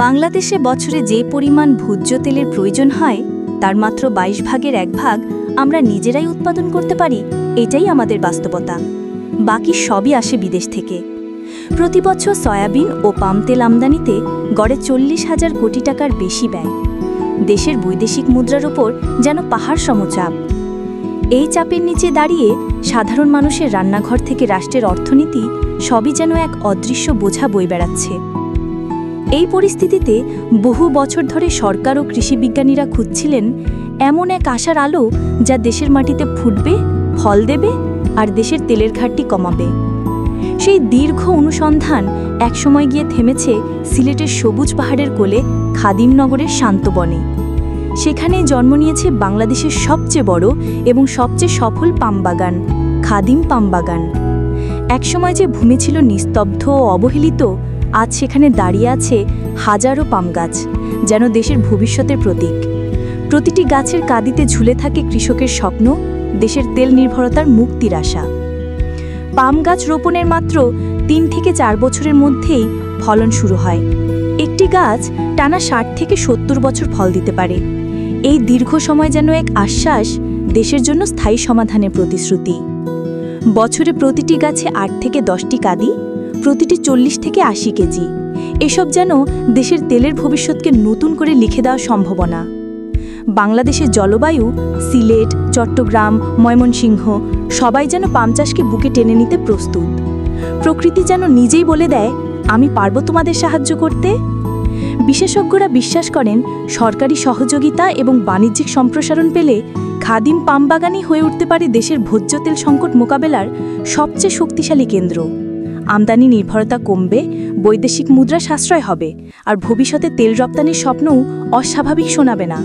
বাংলাদেশে বছরে যে পরিমাণ ভোজ্য তেলের প্রয়োজন হয় তার মাত্র ২২ ভাগের ১ ভাগ আমরা নিজেরাই উৎপাদন করতে পারি। এটাই আমাদের বাস্তবতা। বাকি সবই আসে বিদেশ থেকে। প্রতি বছর সয়াবিন ও পাম তেল আমদানিতে গড়ে ৪০,০০০ কোটি টাকার বেশি ব্যয়। দেশের বৈদেশিক মুদ্রার ওপর যেন পাহাড় সমচাপ। এই চাপের নিচে দাঁড়িয়ে সাধারণ মানুষের রান্নাঘর থেকে রাষ্ট্রের অর্থনীতি সবই যেন এক অদৃশ্য বোঝা বয়ে বেড়াচ্ছে। এই পরিস্থিতিতে বহু বছর ধরে সরকার ও কৃষিবিজ্ঞানীরা খুঁজছিলেন এমন এক আশার আলো যা দেশের মাটিতে ফুটবে, ফল দেবে আর দেশের তেলের ঘাটতি কমাবে। সেই দীর্ঘ অনুসন্ধান একসময় গিয়ে থেমেছে সিলেটের সবুজ পাহাড়ের কোলে খাদিমনগরের শান্ত বনে। সেখানেই জন্ম নিয়েছে বাংলাদেশের সবচেয়ে বড় এবং সবচেয়ে সফল পাম বাগান, খাদিম পাম বাগান। একসময় যে ভূমি ছিল নিস্তব্ধ ও অবহেলিত, আজ সেখানে দাঁড়িয়ে আছে হাজারো পাম গাছ, যেন দেশের ভবিষ্যতের প্রতীক। প্রতিটি গাছের কাঁদিতে ঝুলে থাকে কৃষকের স্বপ্ন, দেশের তেল নির্ভরতার মুক্তির আশা। পাম গাছ রোপণের মাত্র ৩ থেকে ৪ বছরের মধ্যেই ফলন শুরু হয়। একটি গাছ টানা ৬০ থেকে ৭০ বছর ফল দিতে পারে। এই দীর্ঘ সময় যেন এক আশ্বাস, দেশের জন্য স্থায়ী সমাধানের প্রতিশ্রুতি। বছরে প্রতিটি গাছে ৮ থেকে ১০টি কাঁদি, প্রতিটি ৪০ থেকে ৮০ কেজি। এসব যেন দেশের তেলের ভবিষ্যৎকে নতুন করে লিখে দেওয়া সম্ভাবনা। বাংলাদেশের জলবায়ু, সিলেট, চট্টগ্রাম, ময়মনসিংহ সবাই যেন পাম চাষকে বুকে টেনে নিতে প্রস্তুত। প্রকৃতি যেন নিজেই বলে দেয়, আমি পারব তোমাদের সাহায্য করতে। বিশেষজ্ঞরা বিশ্বাস করেন সরকারি সহযোগিতা এবং বাণিজ্যিক সম্প্রসারণ পেলে খাদিম পাম বাগানই হয়ে উঠতে পারে দেশের ভোজ্য তেল সংকট মোকাবেলার সবচেয়ে শক্তিশালী কেন্দ্র। আমদানি নির্ভরতা কমবে, বৈদেশিক মুদ্রা সাশ্রয় হবে, আর ভবিষ্যতে তেল রপ্তানির স্বপ্নও অস্বাভাবিক শোনাবে না।